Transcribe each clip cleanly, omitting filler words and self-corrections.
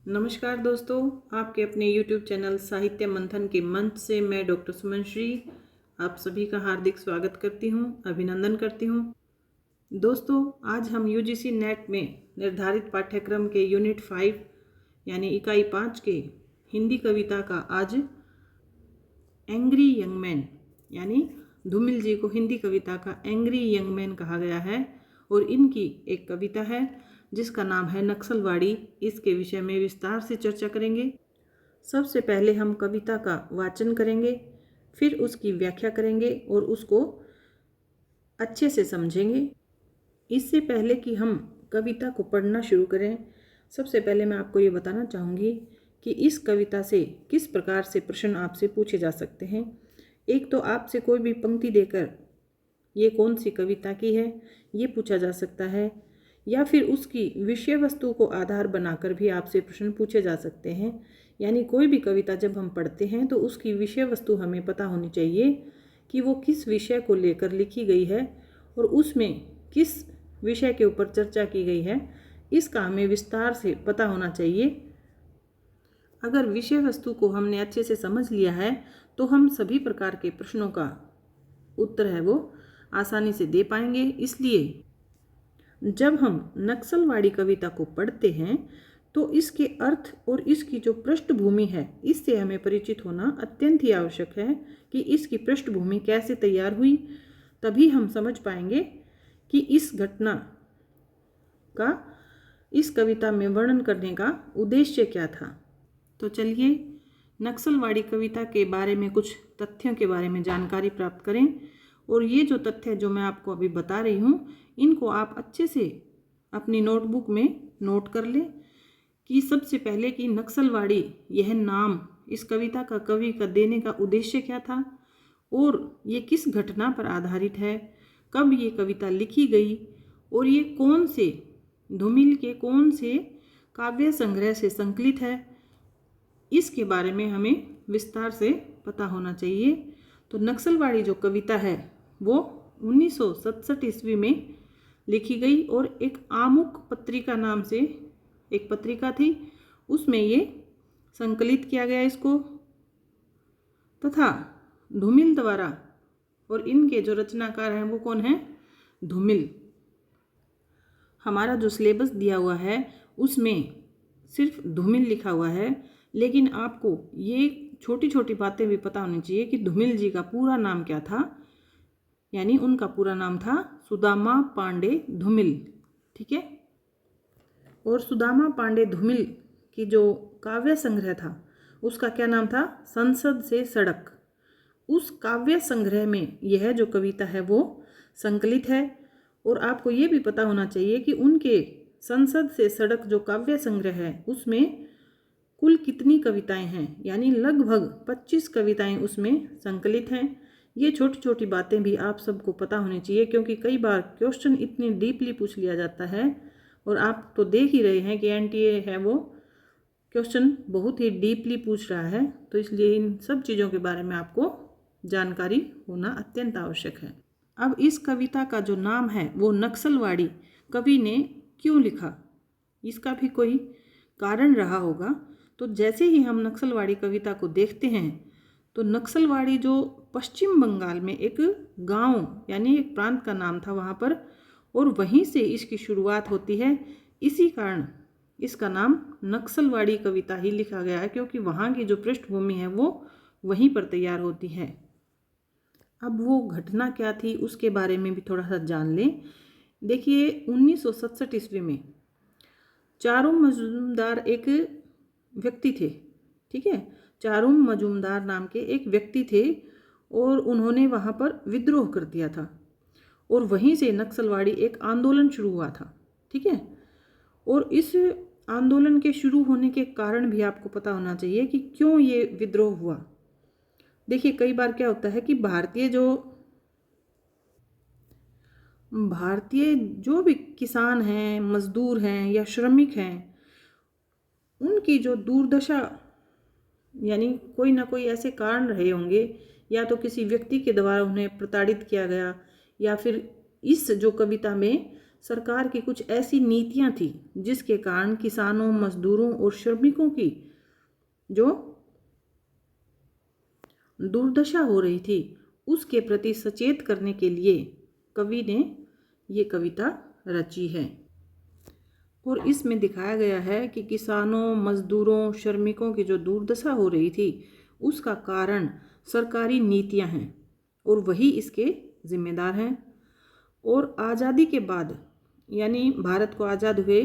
नमस्कार दोस्तों, आपके अपने YouTube चैनल साहित्य मंथन के मंच से मैं डॉक्टर सुमन श्री आप सभी का हार्दिक स्वागत करती हूँ, अभिनंदन करती हूँ। दोस्तों, आज हम UGC नेट में निर्धारित पाठ्यक्रम के यूनिट 5 यानी इकाई 5 के हिंदी कविता का आज एंग्री यंग मैन यानी धूमिल जी को हिंदी कविता का एंग्री यंग मैन कहा गया है और इनकी एक कविता है जिसका नाम है नक्सलवाड़ी। इसके विषय में विस्तार से चर्चा करेंगे। सबसे पहले हम कविता का वाचन करेंगे, फिर उसकी व्याख्या करेंगे और उसको अच्छे से समझेंगे। इससे पहले कि हम कविता को पढ़ना शुरू करें, सबसे पहले मैं आपको ये बताना चाहूँगी कि इस कविता से किस प्रकार से प्रश्न आपसे पूछे जा सकते हैं। एक तो आपसे कोई भी पंक्ति देकर ये कौन सी कविता की है ये पूछा जा सकता है, या फिर उसकी विषय वस्तु को आधार बनाकर भी आपसे प्रश्न पूछे जा सकते हैं। यानी कोई भी कविता जब हम पढ़ते हैं तो उसकी विषय वस्तु हमें पता होनी चाहिए कि वो किस विषय को लेकर लिखी गई है और उसमें किस विषय के ऊपर चर्चा की गई है, इसका हमें विस्तार से पता होना चाहिए। अगर विषय वस्तु को हमने अच्छे से समझ लिया है तो हम सभी प्रकार के प्रश्नों का उत्तर है वो आसानी से दे पाएंगे। इसलिए जब हम नक्सलवाड़ी कविता को पढ़ते हैं तो इसके अर्थ और इसकी जो पृष्ठभूमि है इससे हमें परिचित होना अत्यंत ही आवश्यक है कि इसकी पृष्ठभूमि कैसे तैयार हुई। तभी हम समझ पाएंगे कि इस घटना का इस कविता में वर्णन करने का उद्देश्य क्या था। तो चलिए नक्सलवाड़ी कविता के बारे में कुछ तथ्यों के बारे में जानकारी प्राप्त करें। और ये जो तथ्य जो मैं आपको अभी बता रही हूँ इनको आप अच्छे से अपनी नोटबुक में नोट कर लें कि सबसे पहले कि नक्सलवाड़ी यह नाम इस कविता का कवि का देने का उद्देश्य क्या था और ये किस घटना पर आधारित है, कब ये कविता लिखी गई और ये कौन से धूमिल के कौन से काव्य संग्रह से संकलित है, इसके बारे में हमें विस्तार से पता होना चाहिए। तो नक्सलवाड़ी जो कविता है वो 1967 ईस्वी में लिखी गई और एक आमुक पत्रिका नाम से एक पत्रिका थी, उसमें ये संकलित किया गया इसको, तथा धूमिल द्वारा, और इनके जो रचनाकार हैं वो कौन है, धूमिल। हमारा जो सिलेबस दिया हुआ है उसमें सिर्फ धूमिल लिखा हुआ है, लेकिन आपको ये छोटी छोटी बातें भी पता होनी चाहिए कि धूमिल जी का पूरा नाम क्या था। यानी उनका पूरा नाम था सुदामा पांडे धूमिल, ठीक है। और सुदामा पांडे धूमिल की जो काव्य संग्रह था उसका क्या नाम था, संसद से सड़क। उस काव्य संग्रह में यह जो कविता है वो संकलित है। और आपको ये भी पता होना चाहिए कि उनके संसद से सड़क जो काव्य संग्रह है उसमें कुल कितनी कविताएं हैं, यानी लगभग 25 कविताएं उसमें संकलित हैं। ये छोटी छोटी बातें भी आप सबको पता होनी चाहिए क्योंकि कई बार क्वेश्चन इतनी डीपली पूछ लिया जाता है और आप तो देख ही रहे हैं कि NTA है वो क्वेश्चन बहुत ही डीपली पूछ रहा है। तो इसलिए इन सब चीज़ों के बारे में आपको जानकारी होना अत्यंत आवश्यक है। अब इस कविता का जो नाम है वो नक्सलवाड़ी कवि ने क्यों लिखा, इसका भी कोई कारण रहा होगा। तो जैसे ही हम नक्सलवाड़ी कविता को देखते हैं तो नक्सलवाड़ी जो पश्चिम बंगाल में एक गांव यानी एक प्रांत का नाम था वहाँ पर, और वहीं से इसकी शुरुआत होती है। इसी कारण इसका नाम नक्सलवाड़ी कविता ही लिखा गया है क्योंकि वहाँ की जो पृष्ठभूमि है वो वहीं पर तैयार होती है। अब वो घटना क्या थी उसके बारे में भी थोड़ा सा जान लें। देखिए 1967 ईस्वी में चारुम मजूमदार एक व्यक्ति थे, ठीक है। चारुम मजूमदार नाम के एक व्यक्ति थे और उन्होंने वहाँ पर विद्रोह कर दिया था और वहीं से नक्सलवाड़ी एक आंदोलन शुरू हुआ था, ठीक है। और इस आंदोलन के शुरू होने के कारण भी आपको पता होना चाहिए कि क्यों ये विद्रोह हुआ। देखिए कई बार क्या होता है कि भारतीय जो भी किसान हैं, मजदूर हैं या श्रमिक हैं, उनकी जो दुर्दशा, यानी कोई ना कोई ऐसे कारण रहे होंगे, या तो किसी व्यक्ति के द्वारा उन्हें प्रताड़ित किया गया, या फिर इस जो कविता में सरकार की कुछ ऐसी नीतियां थी जिसके कारण किसानों, मजदूरों और श्रमिकों की जो दुर्दशा हो रही थी उसके प्रति सचेत करने के लिए कवि ने ये कविता रची है। और इसमें दिखाया गया है कि किसानों, मजदूरों, श्रमिकों की जो दुर्दशा हो रही थी उसका कारण सरकारी नीतियां हैं और वही इसके जिम्मेदार हैं। और आज़ादी के बाद, यानी भारत को आज़ाद हुए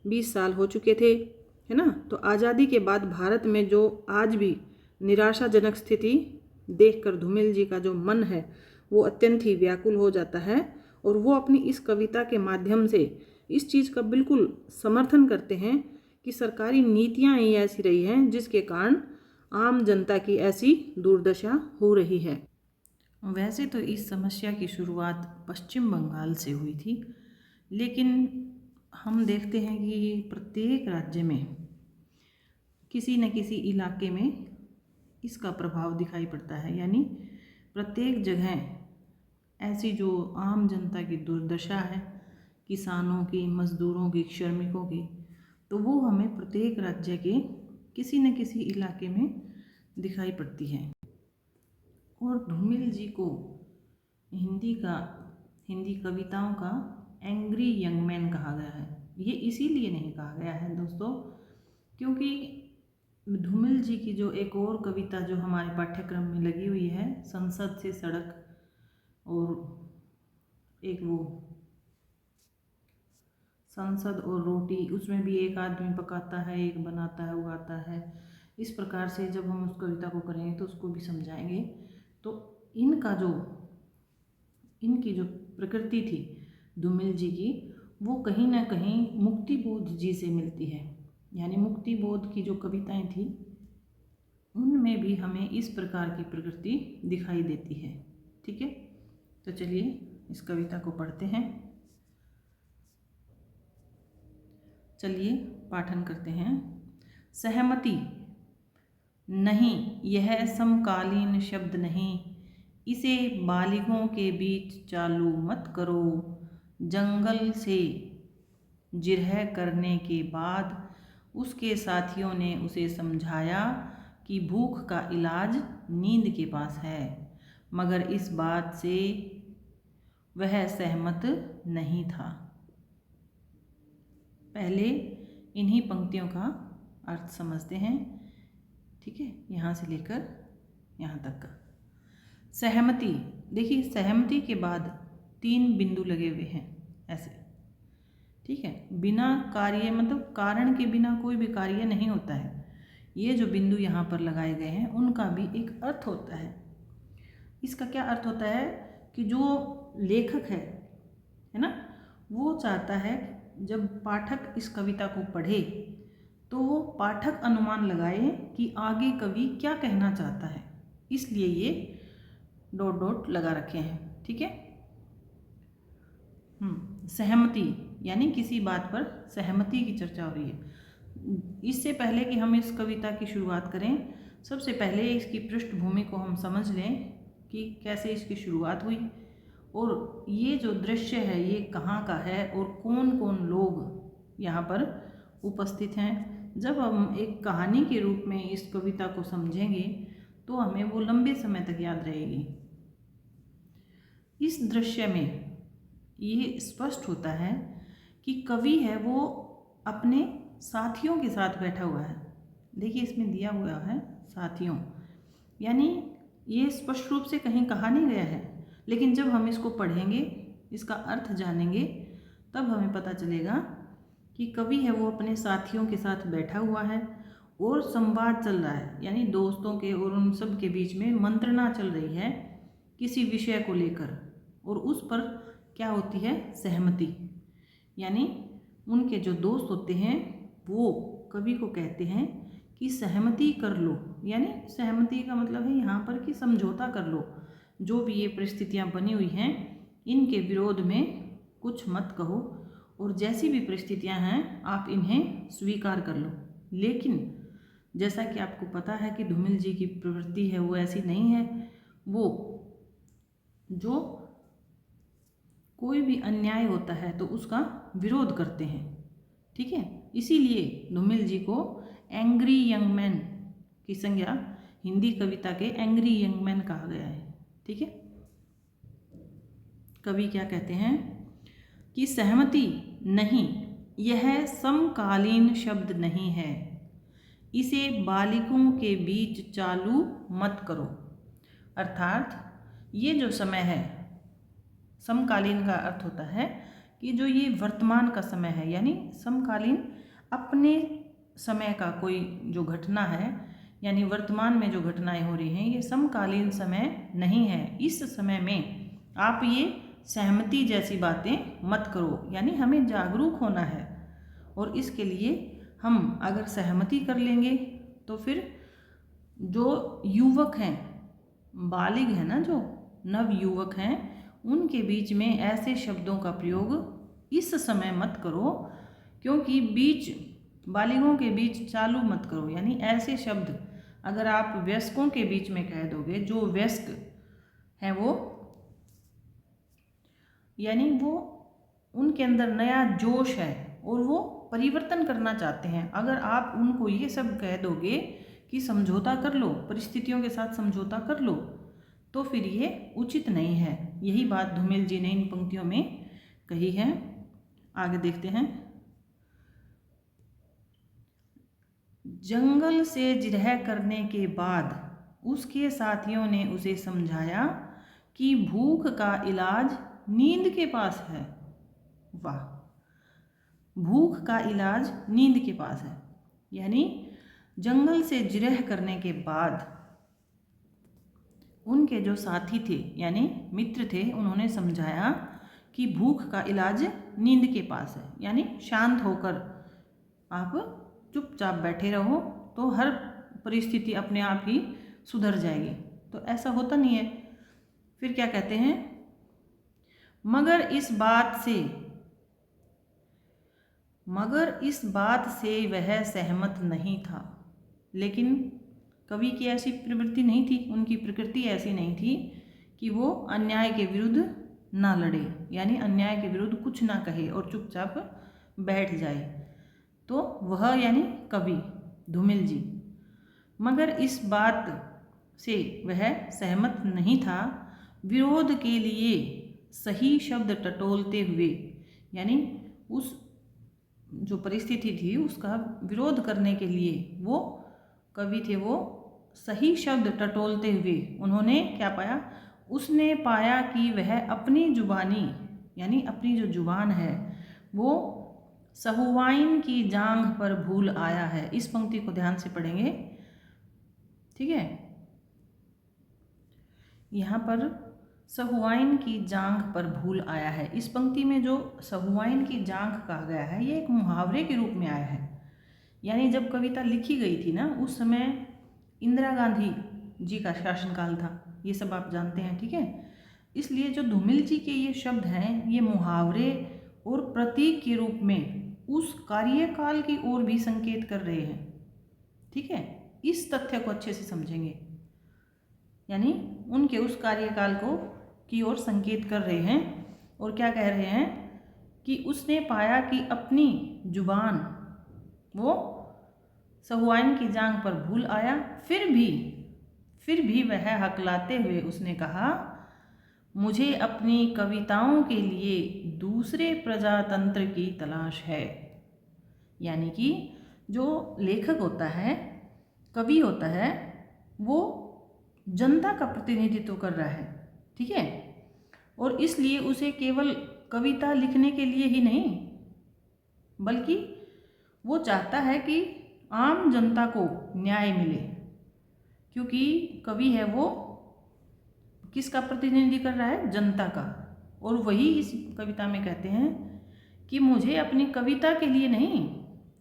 20 साल हो चुके थे, है ना। तो आज़ादी के बाद भारत में जो आज भी निराशाजनक स्थिति देखकर धूमिल जी का जो मन है वो अत्यंत ही व्याकुल हो जाता है और वो अपनी इस कविता के माध्यम से इस चीज़ का बिल्कुल समर्थन करते हैं कि सरकारी नीतियां ही ऐसी रही हैं जिसके कारण आम जनता की ऐसी दुर्दशा हो रही है। वैसे तो इस समस्या की शुरुआत पश्चिम बंगाल से हुई थी, लेकिन हम देखते हैं कि प्रत्येक राज्य में किसी न किसी इलाके में इसका प्रभाव दिखाई पड़ता है। यानी प्रत्येक जगह ऐसी जो आम जनता की दुर्दशा है, किसानों की, मजदूरों की, श्रमिकों की, तो वो हमें प्रत्येक राज्य के किसी न किसी इलाके में दिखाई पड़ती है। और धूमिल जी को हिंदी कविताओं का एंग्री यंग मैन कहा गया है। ये इसीलिए नहीं कहा गया है दोस्तों, क्योंकि धूमिल जी की जो एक और कविता जो हमारे पाठ्यक्रम में लगी हुई है, संसद से सड़क, और एक वो संसद और रोटी, उसमें भी एक आदमी पकाता है, एक बनाता है, उगाता है। इस प्रकार से जब हम उस कविता को करेंगे तो उसको भी समझाएंगे। तो इनकी जो प्रकृति थी धूमिल जी की, वो कहीं ना कहीं मुक्तिबोध जी से मिलती है। यानी मुक्तिबोध की जो कविताएं थी उनमें भी हमें इस प्रकार की प्रकृति दिखाई देती है। ठीक है, तो चलिए इस कविता को पढ़ते हैं। चलिए पाठन करते हैं। सहमति नहीं, यह समकालीन शब्द नहीं, इसे बालिगों के बीच चालू मत करो। जंगल से जिरह करने के बाद उसके साथियों ने उसे समझाया कि भूख का इलाज नींद के पास है, मगर इस बात से वह सहमत नहीं था। पहले इन्हीं पंक्तियों का अर्थ समझते हैं। ठीक है, यहाँ से लेकर यहाँ तक का सहमति। देखिए, सहमति के बाद 3 बिंदु लगे हुए हैं ऐसे। ठीक है, बिना कार्य मतलब कारण के बिना कोई भी कार्य नहीं होता है। ये जो बिंदु यहाँ पर लगाए गए हैं उनका भी एक अर्थ होता है। इसका क्या अर्थ होता है कि जो लेखक है ना, वो चाहता है जब पाठक इस कविता को पढ़े तो वो पाठक अनुमान लगाए कि आगे कवि क्या कहना चाहता है, इसलिए ये डॉट डॉट लगा रखे हैं। ठीक है, सहमति यानी किसी बात पर सहमति की चर्चा हो रही है। इससे पहले कि हम इस कविता की शुरुआत करें, सबसे पहले इसकी पृष्ठभूमि को हम समझ लें कि कैसे इसकी शुरुआत हुई और ये जो दृश्य है ये कहाँ का है और कौन कौन लोग यहाँ पर उपस्थित हैं। जब हम एक कहानी के रूप में इस कविता को समझेंगे तो हमें वो लंबे समय तक याद रहेगी। इस दृश्य में ये स्पष्ट होता है कि कवि है वो अपने साथियों के साथ बैठा हुआ है। देखिए, इसमें दिया हुआ है साथियों, यानी ये स्पष्ट रूप से कहीं कहा नहीं गया है, लेकिन जब हम इसको पढ़ेंगे, इसका अर्थ जानेंगे, तब हमें पता चलेगा कि कवि है वो अपने साथियों के साथ बैठा हुआ है और संवाद चल रहा है। यानी दोस्तों के और उन सब के बीच में मंत्रणा चल रही है किसी विषय को लेकर, और उस पर क्या होती है, सहमति। यानी उनके जो दोस्त होते हैं वो कवि को कहते हैं कि सहमति कर लो। यानी सहमति का मतलब है यहाँ पर कि समझौता कर लो, जो भी ये परिस्थितियाँ बनी हुई हैं इनके विरोध में कुछ मत कहो और जैसी भी परिस्थितियाँ हैं आप इन्हें स्वीकार कर लो। लेकिन जैसा कि आपको पता है कि धूमिल जी की प्रवृत्ति है वो ऐसी नहीं है। वो जो कोई भी अन्याय होता है तो उसका विरोध करते हैं, ठीक है। इसीलिए धूमिल जी को एंग्री यंग मैन की संज्ञा हिंदी कविता के एंग्री यंग मैन कहा गया है, ठीक है। कवि क्या कहते हैं कि सहमति नहीं, यह समकालीन शब्द नहीं है, इसे बालिकों के बीच चालू मत करो। अर्थात ये जो समय है, समकालीन का अर्थ होता है कि जो ये वर्तमान का समय है, यानी समकालीन अपने समय का कोई जो घटना है, यानी वर्तमान में जो घटनाएं हो रही हैं, ये समकालीन समय नहीं है। इस समय में आप ये सहमति जैसी बातें मत करो, यानी हमें जागरूक होना है। और इसके लिए हम अगर सहमति कर लेंगे तो फिर जो युवक हैं, बालिग है ना, जो नव युवक हैं, उनके बीच में ऐसे शब्दों का प्रयोग इस समय मत करो, क्योंकि बालिगों के बीच चालू मत करो। यानी ऐसे शब्द अगर आप वयस्कों के बीच में कह दोगे, जो वयस्क हैं वो, यानी वो उनके अंदर नया जोश है और वो परिवर्तन करना चाहते हैं, अगर आप उनको ये सब कह दोगे कि समझौता कर लो, परिस्थितियों के साथ समझौता कर लो, तो फिर ये उचित नहीं है। यही बात धूमिल जी ने इन पंक्तियों में कही है। आगे देखते हैं। जंगल से जिरह करने के बाद उसके साथियों ने उसे समझाया कि भूख का इलाज नींद के पास है। वाह, भूख का इलाज नींद के पास है। यानी जंगल से जिरह करने के बाद उनके जो साथी थे, यानी मित्र थे, उन्होंने समझाया कि भूख का इलाज नींद के पास है। यानी शांत होकर आप चुपचाप बैठे रहो तो हर परिस्थिति अपने आप ही सुधर जाएगी। तो ऐसा होता नहीं है। फिर क्या कहते हैं, मगर इस बात से वह सहमत नहीं था। लेकिन कवि की ऐसी प्रवृत्ति नहीं थी, उनकी प्रकृति ऐसी नहीं थी कि वो अन्याय के विरुद्ध ना लड़े, यानी अन्याय के विरुद्ध कुछ ना कहे और चुपचाप बैठ जाए। तो वह यानी कवि धूमिल जी, मगर इस बात से वह सहमत नहीं था। विरोध के लिए सही शब्द टटोलते हुए, यानी उस जो परिस्थिति थी उसका विरोध करने के लिए वो कवि थे, वो सही शब्द टटोलते हुए उन्होंने क्या पाया, उसने पाया कि वह अपनी जुबानी, यानी अपनी जो जुबान है, वो सहुवाइन की जांघ पर भूल आया है। इस पंक्ति को ध्यान से पढ़ेंगे, ठीक है। यहाँ पर सहुवाइन की जांघ पर भूल आया है। इस पंक्ति में जो सहुवाइन की जांघ कहा गया है, ये एक मुहावरे के रूप में आया है। यानी जब कविता लिखी गई थी ना, उस समय इंदिरा गांधी जी का शासनकाल था, ये सब आप जानते हैं, ठीक है। इसलिए जो धूमिल जी के ये शब्द हैं, ये मुहावरे और प्रतीक के रूप में उस कार्यकाल की ओर भी संकेत कर रहे हैं, ठीक है। इस तथ्य को अच्छे से समझेंगे, यानी उनके उस कार्यकाल की ओर संकेत कर रहे हैं। और क्या कह रहे हैं कि उसने पाया कि अपनी जुबान वो सहुआइन की जांघ पर भूल आया, फिर भी वह हकलाते हुए उसने कहा, मुझे अपनी कविताओं के लिए दूसरे प्रजातंत्र की तलाश है। यानी कि जो लेखक होता है, कवि होता है, वो जनता का प्रतिनिधित्व कर रहा है, ठीक है। और इसलिए उसे केवल कविता लिखने के लिए ही नहीं, बल्कि वो चाहता है कि आम जनता को न्याय मिले, क्योंकि कवि है वो किसका प्रतिनिधि कर रहा है, जनता का। और वही इस कविता में कहते हैं कि मुझे अपनी कविता के लिए नहीं,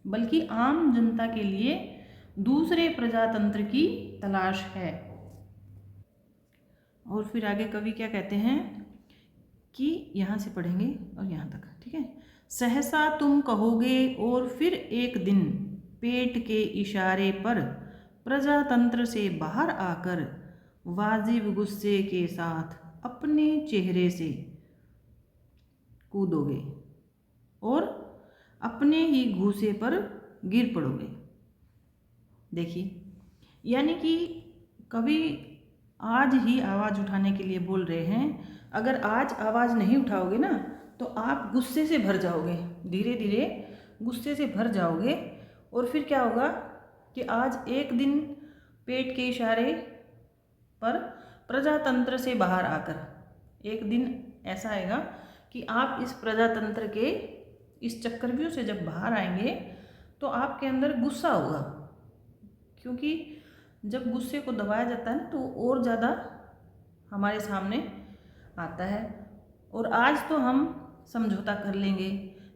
बल्कि आम जनता के लिए दूसरे प्रजातंत्र की तलाश है। और फिर आगे कवि क्या कहते हैं कि यहाँ से पढ़ेंगे और यहाँ तक, ठीक है। सहसा तुम कहोगे और फिर एक दिन पेट के इशारे पर प्रजातंत्र से बाहर आकर वाजिब गुस्से के साथ अपने चेहरे से कूदोगे और अपने ही घूसे पर गिर पड़ोगे। देखिए, यानी कि कभी आज ही आवाज़ उठाने के लिए बोल रहे हैं। अगर आज आवाज़ नहीं उठाओगे ना तो आप गुस्से से भर जाओगे, धीरे धीरे गुस्से से भर जाओगे। और फिर क्या होगा कि आज एक दिन पेट के इशारे पर प्रजातंत्र से बाहर आकर एक दिन ऐसा आएगा कि आप इस प्रजातंत्र के इस चक्रव्यूह से जब बाहर आएंगे तो आपके अंदर गुस्सा होगा, क्योंकि जब गुस्से को दबाया जाता है ना तो और ज़्यादा हमारे सामने आता है। और आज तो हम समझौता कर लेंगे,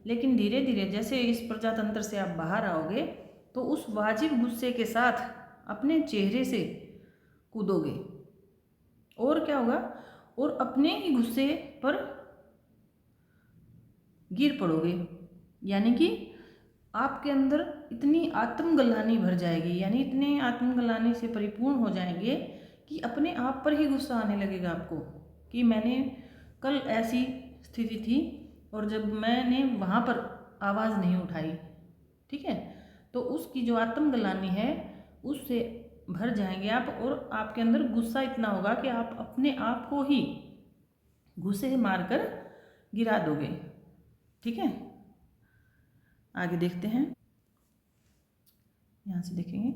लेकिन धीरे धीरे जैसे इस प्रजातंत्र से आप बाहर आओगे तो उस वाजिब गुस्से के साथ अपने चेहरे से कूदोगे और क्या होगा, और अपने ही गुस्से पर गिर पड़ोगे। यानी कि आपके अंदर इतनी आत्मग्लानि भर जाएगी, यानी इतने आत्मग्लानि से परिपूर्ण हो जाएंगे कि अपने आप पर ही गुस्सा आने लगेगा आपको कि मैंने कल ऐसी स्थिति थी और जब मैंने वहाँ पर आवाज़ नहीं उठाई, ठीक है, तो उसकी जो आत्मग्लानि है उससे भर जाएंगे आप और आपके अंदर गुस्सा इतना होगा कि आप अपने आप को ही घुसे मारकर गिरा दोगे। ठीक है, आगे देखते हैं। यहाँ से देखेंगे,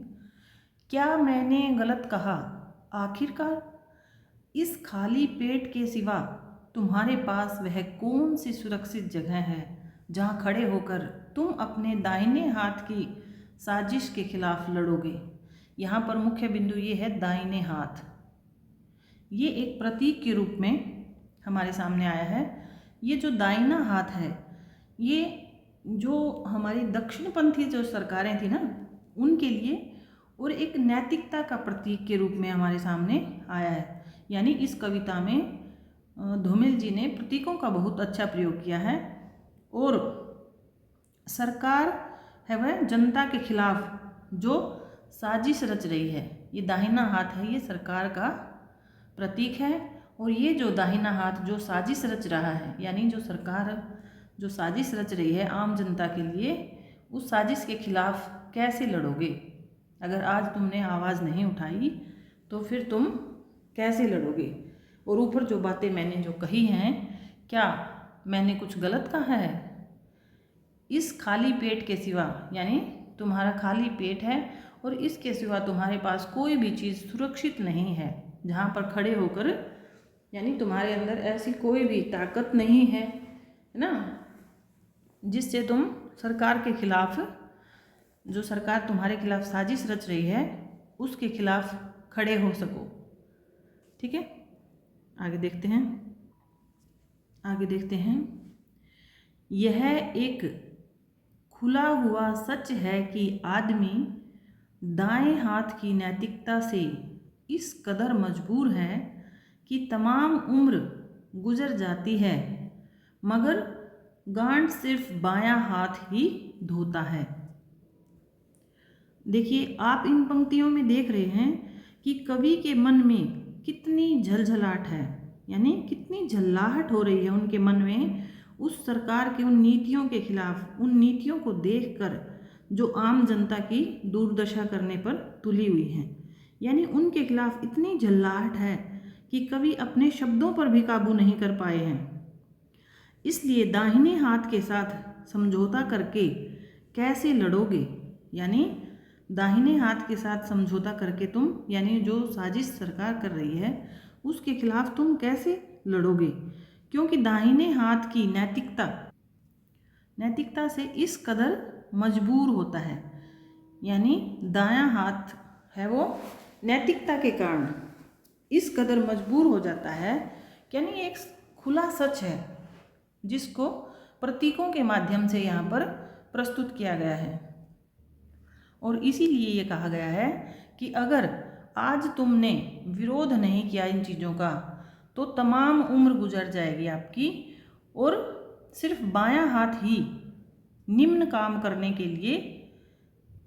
क्या मैंने गलत कहा? आखिरकार इस खाली पेट के सिवा तुम्हारे पास वह कौन सी सुरक्षित जगह है जहाँ खड़े होकर तुम अपने दाहिने हाथ की साजिश के खिलाफ लड़ोगे। यहाँ पर मुख्य बिंदु ये है दाहिने हाथ। ये एक प्रतीक के रूप में हमारे सामने आया है। ये जो दाहिना हाथ है, ये जो हमारी दक्षिणपंथी जो सरकारें थी ना उनके लिए और एक नैतिकता का प्रतीक के रूप में हमारे सामने आया है। यानी इस कविता में धूमिल जी ने प्रतीकों का बहुत अच्छा प्रयोग किया है। और सरकार है वह जनता के खिलाफ जो साजिश रच रही है, ये दाहिना हाथ है, ये सरकार का प्रतीक है। और ये जो दाहिना हाथ जो साजिश रच रहा है, यानी जो सरकार जो साजिश रच रही है आम जनता के लिए, उस साजिश के खिलाफ कैसे लड़ोगे? अगर आज तुमने आवाज़ नहीं उठाई तो फिर तुम कैसे लड़ोगे? और ऊपर जो बातें मैंने जो कही हैं, क्या मैंने कुछ गलत कहा है? इस खाली पेट के सिवा, यानी तुम्हारा खाली पेट है और इसके सिवा तुम्हारे पास कोई भी चीज़ सुरक्षित नहीं है जहाँ पर खड़े होकर, यानी तुम्हारे अंदर ऐसी कोई भी ताकत नहीं है ना जिससे तुम सरकार के खिलाफ, जो सरकार तुम्हारे खिलाफ साजिश रच रही है उसके खिलाफ खड़े हो सको। ठीक है, आगे देखते हैं। आगे देखते हैं, यह एक खुला हुआ सच है कि आदमी दाएं हाथ की नैतिकता से इस कदर मजबूर है कि तमाम उम्र गुजर जाती है मगर गांठ सिर्फ बायां हाथ ही धोता है। देखिए, आप इन पंक्तियों में देख रहे हैं कि कवि के मन में कितनी झलझलाहट है, यानी कितनी झल्लाहट हो रही है उनके मन में उस सरकार के उन नीतियों के खिलाफ, उन नीतियों को देखकर जो आम जनता की दुर्दशा करने पर तुली हुई हैं। यानी उनके खिलाफ इतनी झल्लाहट है कि कवि अपने शब्दों पर भी काबू नहीं कर पाए हैं। इसलिए दाहिने हाथ के साथ समझौता करके कैसे लड़ोगे? यानी दाहिने हाथ के साथ समझौता करके तुम, यानी जो साजिश सरकार कर रही है उसके खिलाफ तुम कैसे लड़ोगे? क्योंकि दाहिने हाथ की नैतिकता से इस कदर मजबूर होता है, यानी दायां हाथ है वो नैतिकता के कारण इस कदर मजबूर हो जाता है। यानी एक खुला सच है जिसको प्रतीकों के माध्यम से यहाँ पर प्रस्तुत किया गया है। और इसीलिए ये कहा गया है कि अगर आज तुमने विरोध नहीं किया इन चीज़ों का तो तमाम उम्र गुजर जाएगी आपकी और सिर्फ बायां हाथ ही निम्न काम करने के लिए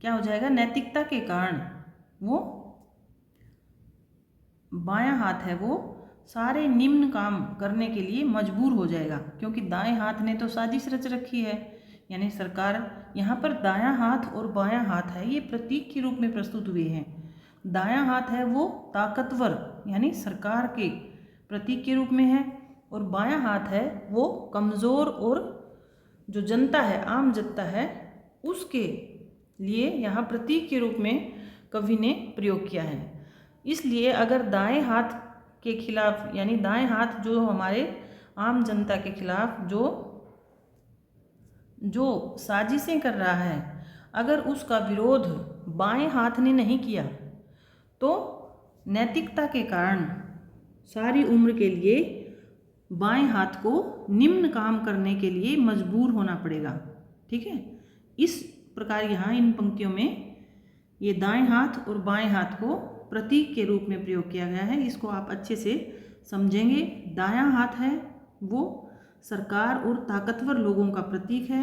क्या हो जाएगा, नैतिकता के कारण वो बायां हाथ है वो सारे निम्न काम करने के लिए मजबूर हो जाएगा, क्योंकि दाएं हाथ ने तो साजिश रच रखी है। यानी सरकार, यहाँ पर दायां हाथ और बायां हाथ है, ये प्रतीक के रूप में प्रस्तुत हुए हैं। दायां हाथ है वो ताकतवर यानी सरकार के प्रतीक के रूप में है, और बायां हाथ है वो कमज़ोर और जो जनता है, आम जनता है, उसके लिए यहाँ प्रतीक के रूप में कवि ने प्रयोग किया है। इसलिए अगर दाएं हाथ के खिलाफ यानी दाएं हाथ जो हमारे आम जनता के खिलाफ जो साजिशें कर रहा है, अगर उसका विरोध बाएं हाथ ने नहीं किया तो नैतिकता के कारण सारी उम्र के लिए बाएं हाथ को निम्न काम करने के लिए मजबूर होना पड़ेगा। ठीक है, इस प्रकार यहाँ इन पंक्तियों में ये दाएं हाथ और बाएं हाथ को प्रतीक के रूप में प्रयोग किया गया है। इसको आप अच्छे से समझेंगे। दायां हाथ है वो सरकार और ताकतवर लोगों का प्रतीक है,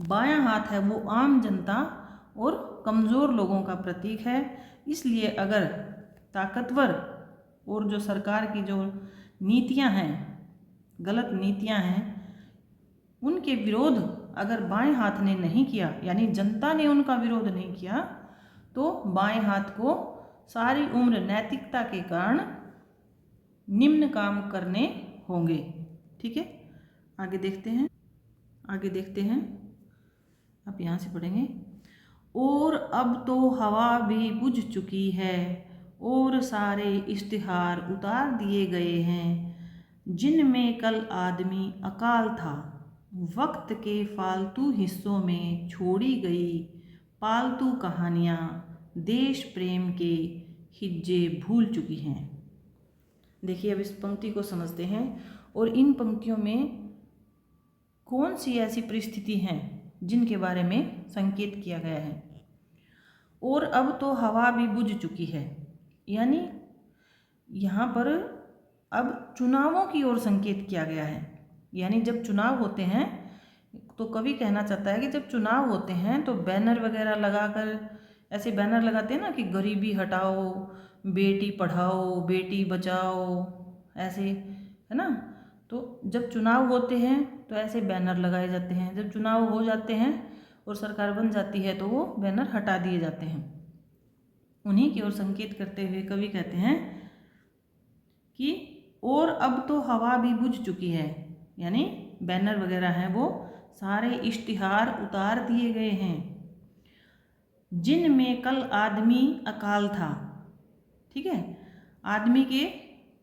बायां हाथ है वो आम जनता और कमज़ोर लोगों का प्रतीक है। इसलिए अगर ताकतवर और जो सरकार की जो नीतियां हैं, गलत नीतियां हैं, उनके विरोध अगर बाएं हाथ ने नहीं किया यानी जनता ने उनका विरोध नहीं किया तो बाएं हाथ को सारी उम्र नैतिकता के कारण निम्न काम करने होंगे। ठीक है, आगे देखते हैं। आप यहाँ से पढ़ेंगे। और अब तो हवा भी बुझ चुकी है और सारे इश्तिहार उतार दिए गए हैं, जिनमें कल आदमी अकाल था, वक्त के फालतू हिस्सों में छोड़ी गई पालतू कहानियाँ देश प्रेम के हिज्जे भूल चुकी हैं। देखिए, अब इस पंक्ति को समझते हैं और इन पंक्तियों में कौन सी ऐसी परिस्थिति हैं जिनके बारे में संकेत किया गया है। और अब तो हवा भी बुझ चुकी है, यानी यहाँ पर अब चुनावों की ओर संकेत किया गया है। यानी जब चुनाव होते हैं तो कवि कहना चाहता है कि जब चुनाव होते हैं तो बैनर वगैरह लगाकर, ऐसे बैनर लगाते हैं ना कि गरीबी हटाओ, बेटी पढ़ाओ, बेटी बचाओ, ऐसे, है ना। तो जब चुनाव होते हैं तो ऐसे बैनर लगाए जाते हैं। जब चुनाव हो जाते हैं और सरकार बन जाती है तो वो बैनर हटा दिए जाते हैं। उन्हीं की ओर संकेत करते हुए कवि कहते हैं कि और अब तो हवा भी बुझ चुकी है, यानी बैनर वगैरह हैं वो सारे इश्तिहार उतार दिए गए हैं, जिनमें कल आदमी अकाल था। ठीक है, आदमी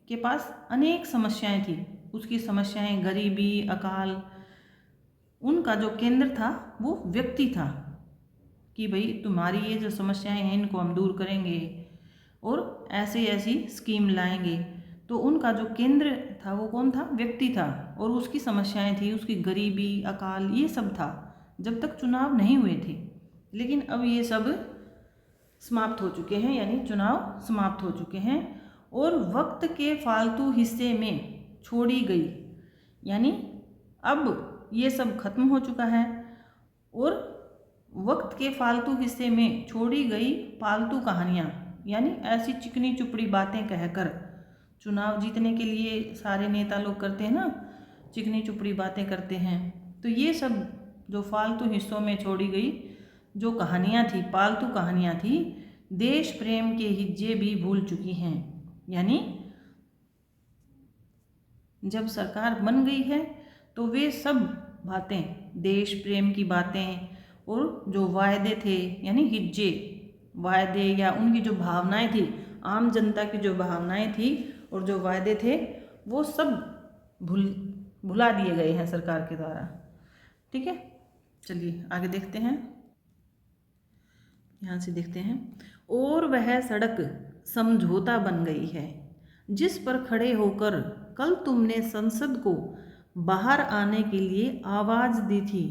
के पास अनेक समस्याएं थी, उसकी समस्याएं गरीबी, अकाल, उनका जो केंद्र था वो व्यक्ति था कि भाई तुम्हारी ये जो समस्याएं हैं इनको हम दूर करेंगे और ऐसे ऐसी स्कीम लाएंगे। तो उनका जो केंद्र था वो कौन था? व्यक्ति था, और उसकी समस्याएं थी, उसकी गरीबी, अकाल, ये सब था जब तक चुनाव नहीं हुए थे। लेकिन अब ये सब समाप्त हो चुके हैं, यानी चुनाव समाप्त हो चुके हैं और वक्त के फालतू हिस्से में छोड़ी गई, यानी अब ये सब खत्म हो चुका है और वक्त के फालतू हिस्से में छोड़ी गई पालतू कहानियाँ, यानी ऐसी चिकनी चुपड़ी बातें कहकर चुनाव जीतने के लिए सारे नेता लोग करते हैं ना, चिकनी चुपड़ी बातें करते हैं। तो ये सब जो फालतू हिस्सों में छोड़ी गई जो कहानियाँ थी, पालतू कहानियाँ थी, देश प्रेम के हिज्जे भी भूल चुकी हैं। यानी जब सरकार बन गई है तो वे सब बातें, देश प्रेम की बातें और जो वायदे थे, यानी हिज्जे, वायदे या उनकी जो भावनाएं थी, आम जनता की जो भावनाएं थी और जो वायदे थे वो सब भुला दिए गए हैं सरकार के द्वारा। ठीक है, चलिए आगे देखते हैं। यहाँ से देखते हैं। और वह सड़क समझौता बन गई है जिस पर खड़े होकर कल तुमने संसद को बाहर आने के लिए आवाज़ दी थी।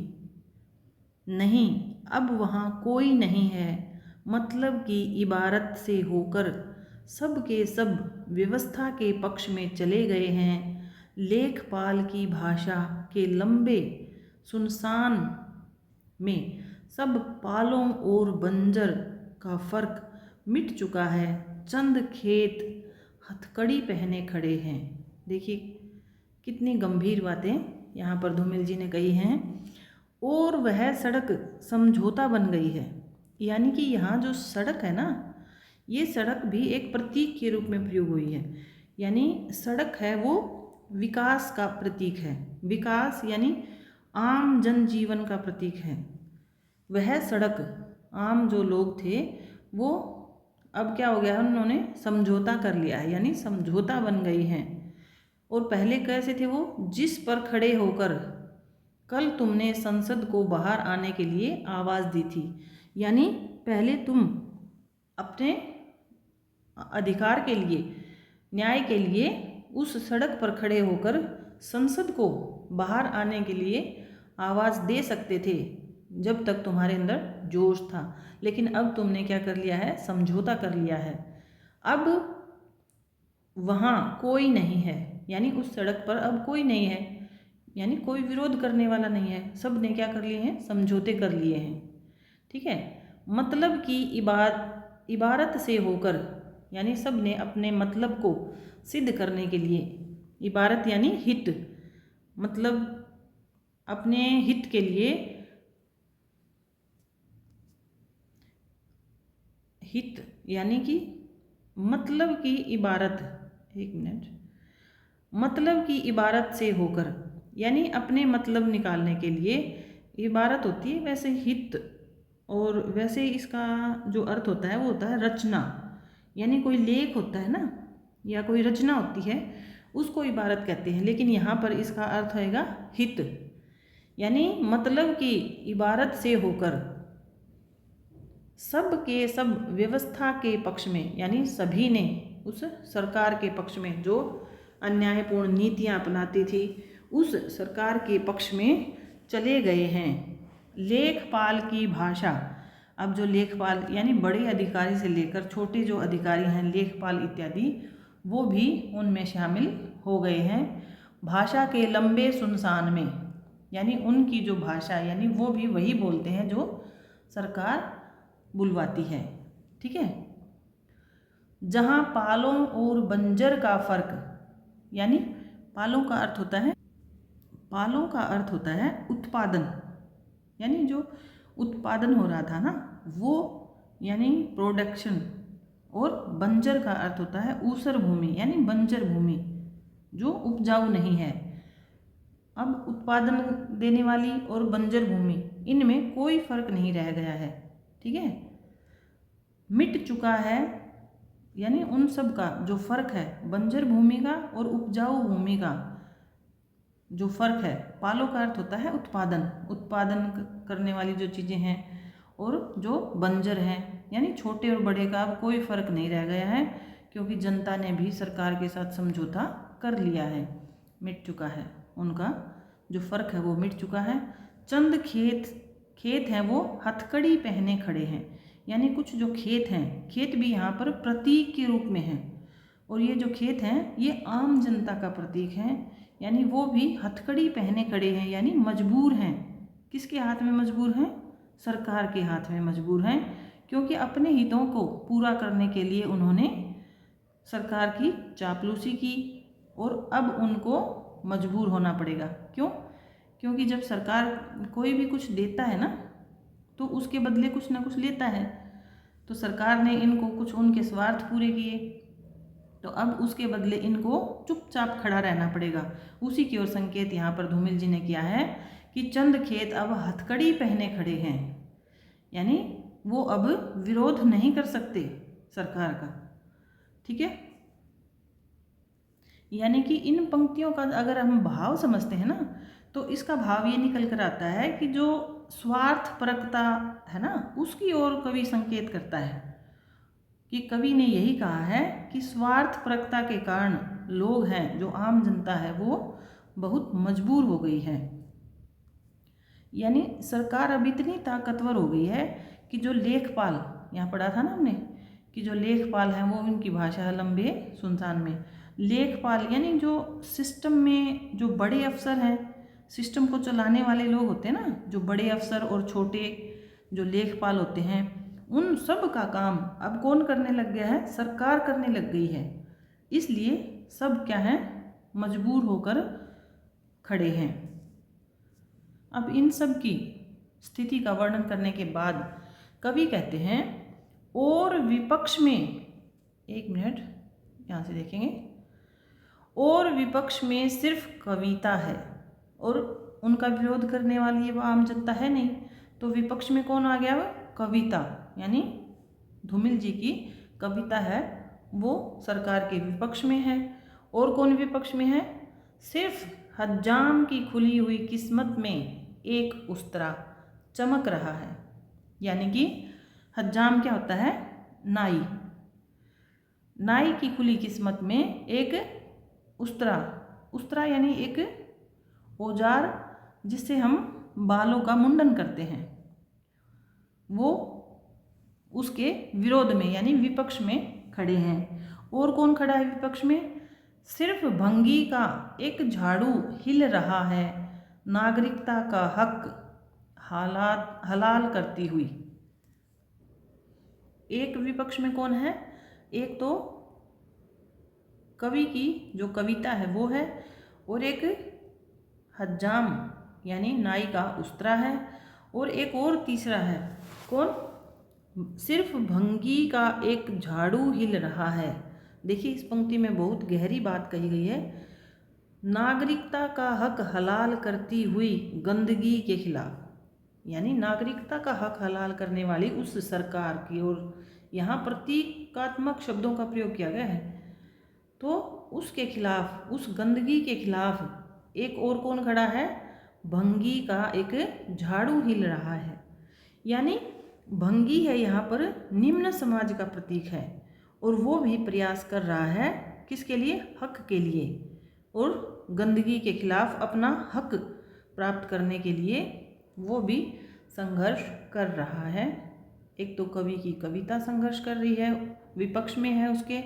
नहीं, अब वहाँ कोई नहीं है, मतलब की इबारत से होकर सब के सब व्यवस्था के पक्ष में चले गए हैं। लेखपाल की भाषा के लंबे सुनसान में सब पालों और बंजर का फर्क मिट चुका है। चंद खेत हथकड़ी पहने खड़े हैं। देखिए कितनी गंभीर बातें यहाँ पर धूमिल जी ने कही हैं। और वह सड़क समझौता बन गई है, यानी कि यहाँ जो सड़क है ना, ये सड़क भी एक प्रतीक के रूप में प्रयोग हुई है। यानी सड़क है वो विकास का प्रतीक है, विकास यानी आम जनजीवन का प्रतीक है। वह सड़क, आम जो लोग थे वो अब क्या हो गया है, उन्होंने समझौता कर लिया है, यानी समझौता बन गई हैं। और पहले कैसे थे वो, जिस पर खड़े होकर कल तुमने संसद को बाहर आने के लिए आवाज़ दी थी। यानी पहले तुम अपने अधिकार के लिए, न्याय के लिए उस सड़क पर खड़े होकर संसद को बाहर आने के लिए आवाज़ दे सकते थे जब तक तुम्हारे अंदर जोश था। लेकिन अब तुमने क्या कर लिया है, समझौता कर लिया है। अब वहाँ कोई नहीं है, यानी उस सड़क पर अब कोई नहीं है, यानी कोई विरोध करने वाला नहीं है। सब ने क्या कर लिए हैं, समझौते कर लिए हैं। ठीक है, मतलब की इबारत से होकर, यानी सब ने अपने मतलब को सिद्ध करने के लिए, इबारत यानी हित, मतलब अपने हित के लिए, हित यानी कि मतलब की इबारत, एक मिनट, मतलब की इबारत से होकर, यानी अपने मतलब निकालने के लिए इबारत होती है वैसे हित, और वैसे इसका जो अर्थ होता है वो होता है रचना, यानी कोई लेख होता है ना, या कोई रचना होती है, उसको इबारत कहते हैं। लेकिन यहाँ पर इसका अर्थ होएगा हित, यानी मतलब की इबारत से होकर सब के सब व्यवस्था के पक्ष में, यानी सभी ने उस सरकार के पक्ष में जो अन्यायपूर्ण नीतियाँ अपनाती थी उस सरकार के पक्ष में चले गए हैं। लेखपाल की भाषा, अब जो लेखपाल यानी बड़े अधिकारी से लेकर छोटे जो अधिकारी हैं, लेखपाल इत्यादि, वो भी उनमें शामिल हो गए हैं। भाषा के लंबे सुनसान में, यानी उनकी जो भाषा, यानी वो भी वही बोलते हैं जो सरकार बुलवाती है। ठीक है, जहाँ पालों और बंजर का फर्क, यानी पालों का अर्थ होता है, पालों का अर्थ होता है उत्पादन, यानी जो उत्पादन हो रहा था ना वो, यानी प्रोडक्शन, और बंजर का अर्थ होता है ऊसर भूमि, यानी बंजर भूमि जो उपजाऊ नहीं है। अब उत्पादन देने वाली और बंजर भूमि, इनमें कोई फर्क नहीं रह गया है। ठीक है, मिट चुका है, यानी उन सब का जो फर्क है, बंजर भूमि का और उपजाऊ भूमि का जो फर्क है। पालों का अर्थ होता है उत्पादन, उत्पादन करने वाली जो चीज़ें हैं, और जो बंजर हैं यानी छोटे और बड़े का अब कोई फर्क नहीं रह गया है, क्योंकि जनता ने भी सरकार के साथ समझौता कर लिया है। मिट चुका है, उनका जो फर्क है वो मिट चुका है। चंद खेत हैं वो हथकड़ी पहने खड़े हैं, यानी कुछ जो खेत हैं, खेत भी यहाँ पर प्रतीक के रूप में हैं, और ये जो खेत हैं ये आम जनता का प्रतीक हैं, यानी वो भी हथकड़ी पहने खड़े हैं, यानी मजबूर हैं। किसके हाथ में मजबूर हैं, सरकार के हाथ में मजबूर हैं, क्योंकि अपने हितों को पूरा करने के लिए उन्होंने सरकार की चापलूसी की, और अब उनको मजबूर होना पड़ेगा। क्यों, क्योंकि जब सरकार कोई भी कुछ देता है ना तो उसके बदले कुछ ना कुछ लेता है, तो सरकार ने इनको कुछ उनके स्वार्थ पूरे किए, तो अब उसके बदले इनको चुपचाप खड़ा रहना पड़ेगा। उसी की ओर संकेत यहाँ पर धूमिल जी ने किया है कि चंद खेत अब हथकड़ी पहने खड़े हैं, यानी वो अब विरोध नहीं कर सकते सरकार का। ठीक है, यानी कि इन पंक्तियों का अगर हम भाव समझते हैं ना तो इसका भाव ये निकल कर आता है कि जो स्वार्थपरकता है ना उसकी ओर कवि संकेत करता है, कि कवि ने यही कहा है कि स्वार्थपरकता के कारण लोग हैं, जो आम जनता है वो बहुत मजबूर हो गई है। यानी सरकार अब इतनी ताकतवर हो गई है कि जो लेखपाल, यहाँ पढ़ा था ना हमने कि जो लेखपाल हैं वो उनकी भाषा है लंबे सुनसान में। लेखपाल यानी जो सिस्टम में जो बड़े अफसर हैं, सिस्टम को चलाने वाले लोग होते हैं ना, जो बड़े अफसर और छोटे जो लेखपाल होते हैं, उन सब का काम अब कौन करने लग गया है, सरकार करने लग गई है। इसलिए सब क्या है, मजबूर होकर खड़े हैं। अब इन सब की स्थिति का वर्णन करने के बाद कवि कहते हैं और विपक्ष में, एक मिनट यहाँ से देखेंगे, और विपक्ष में सिर्फ कविता है, और उनका विरोध करने वाली वो आम जनता है नहीं, तो विपक्ष में कौन आ गया? वह कविता, यानी धूमिल जी की कविता है वो सरकार के विपक्ष में है। और कौन विपक्ष में है? सिर्फ हज्जाम की खुली हुई किस्मत में एक उस्तरा चमक रहा है। यानी कि हज्जाम क्या होता है? नाई। नाई की खुली किस्मत में एक उस्तरा, उस्तरा यानी एक औजार जिससे हम बालों का मुंडन करते हैं, वो उसके विरोध में यानी विपक्ष में खड़े हैं। और कौन खड़ा है विपक्ष में? सिर्फ भंगी का एक झाड़ू हिल रहा है, नागरिकता का हक हलाल करती हुई। एक विपक्ष में कौन है? एक तो कवि की जो कविता है वो है, और एक हज्जाम यानी नाई का उस्तरा है, और एक और तीसरा है कौन? सिर्फ भंगी का एक झाड़ू हिल रहा है। देखिए इस पंक्ति में बहुत गहरी बात कही गई है। नागरिकता का हक हलाल करती हुई गंदगी के खिलाफ, यानी नागरिकता का हक हलाल करने वाली उस सरकार की, और यहाँ प्रतीकात्मक शब्दों का प्रयोग किया गया है, तो उसके खिलाफ, उस गंदगी के खिलाफ एक और कौन खड़ा है? भंगी का एक झाड़ू हिल रहा है। यानी भंगी है यहाँ पर निम्न समाज का प्रतीक है, और वो भी प्रयास कर रहा है किसके लिए? हक के लिए, और गंदगी के खिलाफ अपना हक प्राप्त करने के लिए वो भी संघर्ष कर रहा है। एक तो कवि की कविता संघर्ष कर रही है, विपक्ष में है उसके,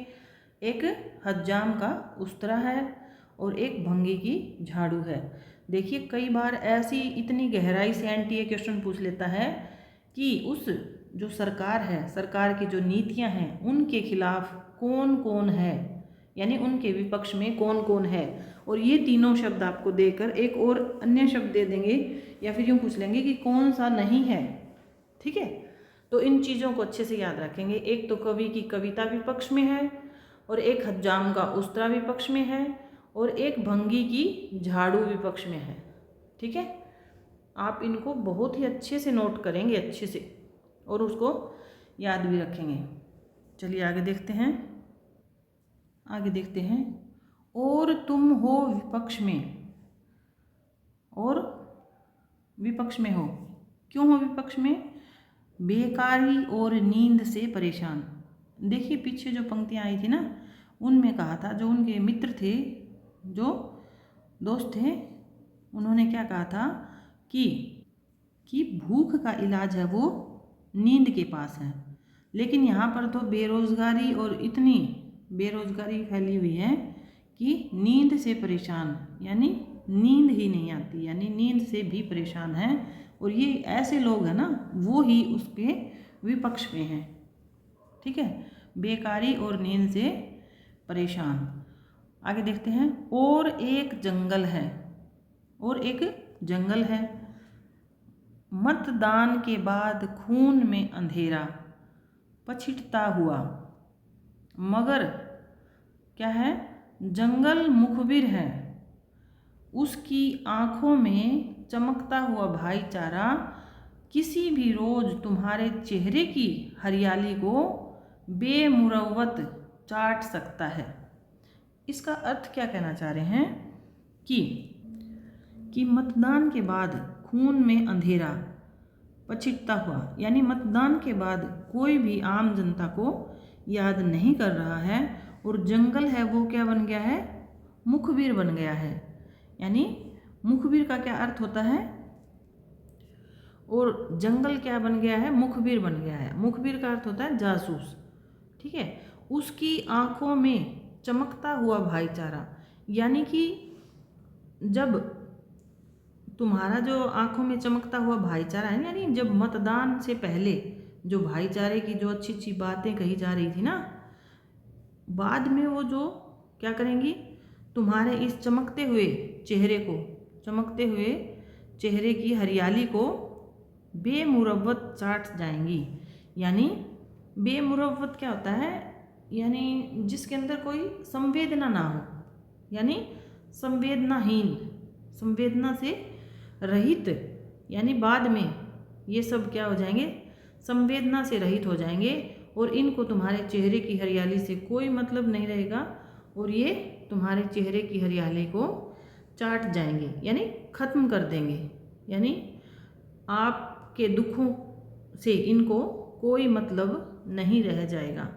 एक हज्जाम का उस्तरा है, और एक भंगी की झाड़ू है। देखिए कई बार ऐसी इतनी गहराई से एनटीए क्वेश्चन पूछ लेता है कि उस जो सरकार है, सरकार की जो नीतियां हैं, उनके खिलाफ कौन कौन है, यानी उनके विपक्ष में कौन कौन है। और ये तीनों शब्द आपको देकर एक और अन्य शब्द दे देंगे, या फिर यूँ पूछ लेंगे कि कौन सा नहीं है। ठीक है, तो इन चीज़ों को अच्छे से याद रखेंगे। एक तो कवि की कविता विपक्ष में है, और एक हज्जाम का उस्तरा विपक्ष में है, और एक भंगी की झाड़ू विपक्ष में है। ठीक है, आप इनको बहुत ही अच्छे से नोट करेंगे, अच्छे से, और उसको याद भी रखेंगे। चलिए आगे देखते हैं, आगे देखते हैं। और तुम हो विपक्ष में, और विपक्ष में हो, क्यों हो विपक्ष में? बेकारी और नींद से परेशान। देखिए पीछे जो पंक्तियाँ आई थी ना, उनमें कहा था, जो उनके मित्र थे, जो दोस्त थे, उन्होंने क्या कहा था कि भूख का इलाज है वो नींद के पास है। लेकिन यहाँ पर तो बेरोज़गारी, और इतनी बेरोज़गारी फैली हुई है कि नींद से परेशान, यानी नींद ही नहीं आती, यानी नींद से भी परेशान है। और ये ऐसे लोग हैं ना, वो ही उसके विपक्ष में हैं। ठीक है, बेकारी और नींद से परेशान। आगे देखते हैं। और एक जंगल है, और एक जंगल है, मतदान के बाद खून में अंधेरा पछिटता हुआ, मगर क्या है? जंगल मुखबिर है, उसकी आँखों में चमकता हुआ भाईचारा किसी भी रोज़ तुम्हारे चेहरे की हरियाली को बेमुरव्वत चाट सकता है। इसका अर्थ क्या कहना चाह रहे हैं कि मतदान के बाद खून में अंधेरा पछिटता हुआ, यानी मतदान के बाद कोई भी आम जनता को याद नहीं कर रहा है, और जंगल है वो क्या बन गया है? मुखबिर बन गया है। यानी मुखबिर का क्या अर्थ होता है? और जंगल क्या बन गया है? मुखबिर बन गया है। मुखबिर का अर्थ होता है जासूस। ठीक है, उसकी आंखों में चमकता हुआ भाईचारा, यानी कि जब तुम्हारा जो आंखों में चमकता हुआ भाईचारा है, यानी जब मतदान से पहले जो भाईचारे की जो अच्छी अच्छी बातें कही जा रही थी ना, बाद में वो जो क्या करेंगी? तुम्हारे इस चमकते हुए चेहरे की हरियाली को बेमुरव्वत चाट जाएंगी। यानी बेमुरव्वत क्या होता है, यानी जिसके अंदर कोई संवेदना ना हो, यानी संवेदनाहीन, संवेदना से रहित, यानी बाद में ये सब क्या हो जाएंगे, संवेदना से रहित हो जाएंगे और इनको तुम्हारे चेहरे की हरियाली से कोई मतलब नहीं रहेगा और ये तुम्हारे चेहरे की हरियाली को चाट जाएंगे, यानी ख़त्म कर देंगे। यानी आपके दुखों से इनको कोई मतलब नहीं रह जाएगा।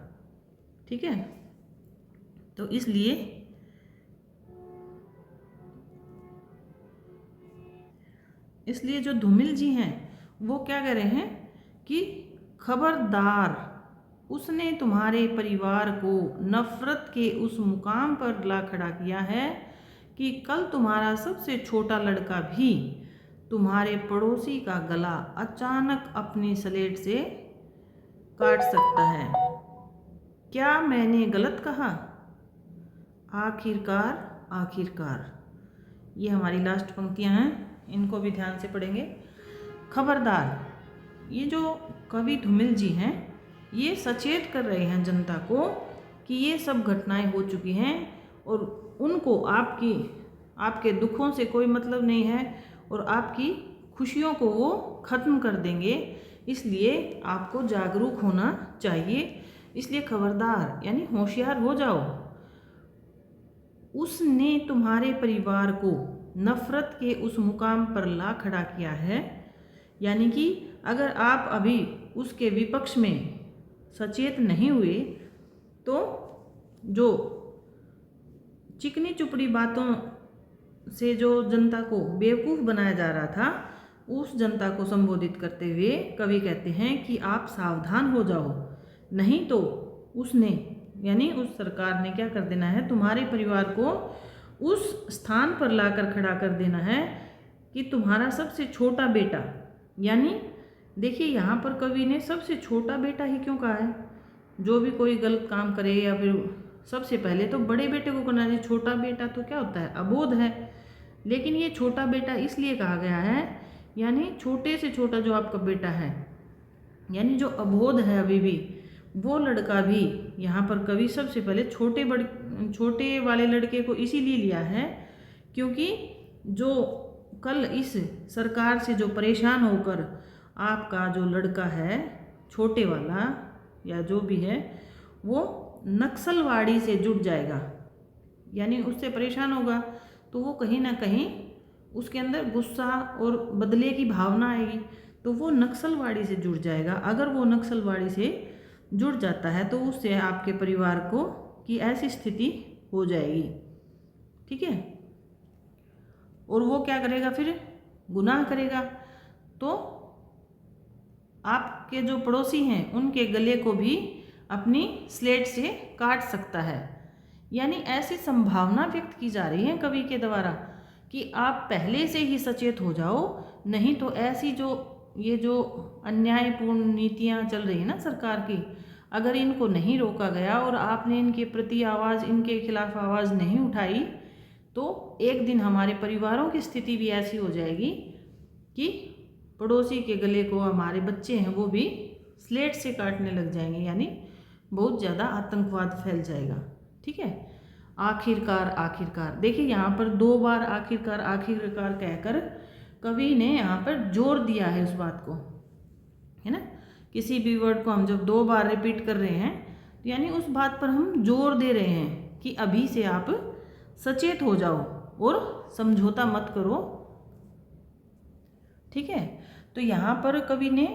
ठीक है, तो इसलिए जो धूमिल जी हैं वो क्या कह रहे हैं कि खबरदार, उसने तुम्हारे परिवार को नफरत के उस मुकाम पर ला खड़ा किया है कि कल तुम्हारा सबसे छोटा लड़का भी तुम्हारे पड़ोसी का गला अचानक अपनी स्लेट से काट सकता है। क्या मैंने गलत कहा? आखिरकार। ये हमारी लास्ट पंक्तियां हैं, इनको भी ध्यान से पढ़ेंगे। खबरदार, ये जो कवि धूमिल जी हैं ये सचेत कर रहे हैं जनता को कि ये सब घटनाएं हो चुकी हैं और उनको आपके दुखों से कोई मतलब नहीं है और आपकी खुशियों को वो ख़त्म कर देंगे। इसलिए आपको जागरूक होना चाहिए। इसलिए खबरदार, यानी होशियार हो जाओ। उसने तुम्हारे परिवार को नफरत के उस मुकाम पर ला खड़ा किया है, यानी कि अगर आप अभी उसके विपक्ष में सचेत नहीं हुए तो जो चिकनी चुपड़ी बातों से जो जनता को बेवकूफ़ बनाया जा रहा था, उस जनता को संबोधित करते हुए कवि कहते हैं कि आप सावधान हो जाओ, नहीं तो उसने, यानी उस सरकार ने क्या कर देना है, तुम्हारे परिवार को उस स्थान पर लाकर खड़ा कर देना है कि तुम्हारा सबसे छोटा बेटा, यानी देखिए यहाँ पर कवि ने सबसे छोटा बेटा ही क्यों कहा है? जो भी कोई गलत काम करे या फिर सबसे पहले तो बड़े बेटे को करना चाहिए। छोटा बेटा तो क्या होता है, अबोध है। लेकिन ये छोटा बेटा इसलिए कहा गया है, यानी छोटे से छोटा जो आपका बेटा है, यानी जो अबोध है अभी भी, वो लड़का भी, यहाँ पर कवि सबसे पहले छोटे वाले लड़के को इसीलिए लिया है क्योंकि जो कल इस सरकार से जो परेशान होकर आपका जो लड़का है छोटे वाला या जो भी है, वो नक्सलवाड़ी से जुड़ जाएगा, यानी उससे परेशान होगा तो वो कहीं ना कहीं उसके अंदर गुस्सा और बदले की भावना आएगी, तो वो नक्सलवाड़ी से जुड़ जाएगा। अगर वो नक्सलवाड़ी से जुड़ जाता है तो उससे आपके परिवार को की ऐसी स्थिति हो जाएगी। ठीक है, और वो क्या करेगा, फिर गुनाह करेगा, तो आपके जो पड़ोसी हैं उनके गले को भी अपनी स्लेट से काट सकता है। यानी ऐसी संभावना व्यक्त की जा रही है कवि के द्वारा कि आप पहले से ही सचेत हो जाओ, नहीं तो ऐसी ये जो अन्यायपूर्ण नीतियाँ चल रही है ना सरकार की, अगर इनको नहीं रोका गया और आपने इनके प्रति आवाज़, इनके खिलाफ आवाज़ नहीं उठाई, तो एक दिन हमारे परिवारों की स्थिति भी ऐसी हो जाएगी कि पड़ोसी के गले को हमारे बच्चे हैं वो भी स्लेट से काटने लग जाएंगे, यानी बहुत ज़्यादा आतंकवाद फैल जाएगा। ठीक है, आखिरकार देखिए यहाँ पर 2 बार आखिरकार कहकर कवि ने यहाँ पर जोर दिया है उस बात को, है ना। किसी भी वर्ड को हम जब 2 बार रिपीट कर रहे हैं तो यानी उस बात पर हम जोर दे रहे हैं कि अभी से आप सचेत हो जाओ और समझौता मत करो। ठीक है, तो यहाँ पर कवि ने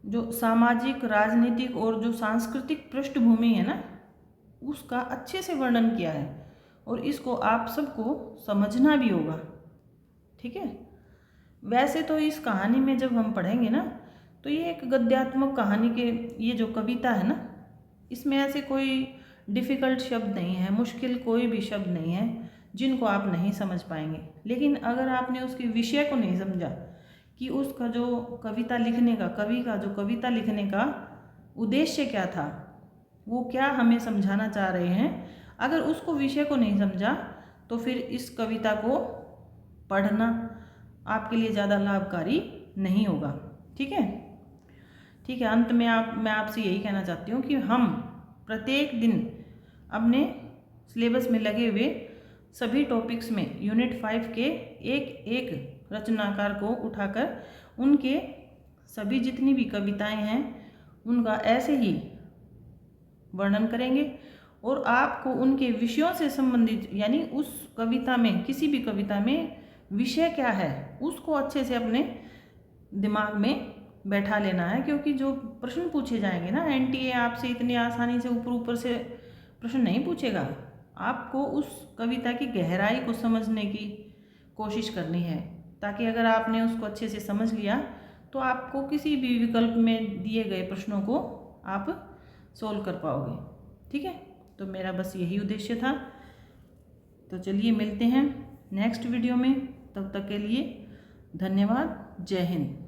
जो सामाजिक, राजनीतिक और जो सांस्कृतिक पृष्ठभूमि है ना, उसका अच्छे से वर्णन किया है और इसको आप सबको समझना भी होगा। ठीक है, वैसे तो इस कहानी में जब हम पढ़ेंगे ना तो ये एक गद्यात्मक कहानी के, ये जो कविता है ना, इसमें ऐसे कोई डिफ़िकल्ट शब्द नहीं है, मुश्किल कोई भी शब्द नहीं है जिनको आप नहीं समझ पाएंगे। लेकिन अगर आपने उसके विषय को नहीं समझा कि उसका जो कविता लिखने का, कवि का जो कविता लिखने का उद्देश्य क्या था, वो क्या हमें समझाना चाह रहे हैं, अगर उसको विषय को नहीं समझा तो फिर इस कविता को पढ़ना आपके लिए ज़्यादा लाभकारी नहीं होगा। ठीक है, ठीक है। अंत में मैं आपसे यही कहना चाहती हूँ कि हम प्रत्येक दिन अपने सिलेबस में लगे हुए सभी टॉपिक्स में यूनिट 5 के एक एक रचनाकार को उठाकर उनके सभी जितनी भी कविताएं हैं उनका ऐसे ही वर्णन करेंगे और आपको उनके विषयों से संबंधित, यानी उस कविता में, किसी भी कविता में विषय क्या है उसको अच्छे से अपने दिमाग में बैठा लेना है। क्योंकि जो प्रश्न पूछे जाएंगे ना, एनटीए आपसे इतनी आसानी से ऊपर से प्रश्न नहीं पूछेगा। आपको उस कविता की गहराई को समझने की कोशिश करनी है, ताकि अगर आपने उसको अच्छे से समझ लिया तो आपको किसी भी विकल्प में दिए गए प्रश्नों को आप सोल्व कर पाओगे। ठीक है, तो मेरा बस यही उद्देश्य था। तो चलिए मिलते हैं नेक्स्ट वीडियो में, तब तक के लिए धन्यवाद। जय हिंद।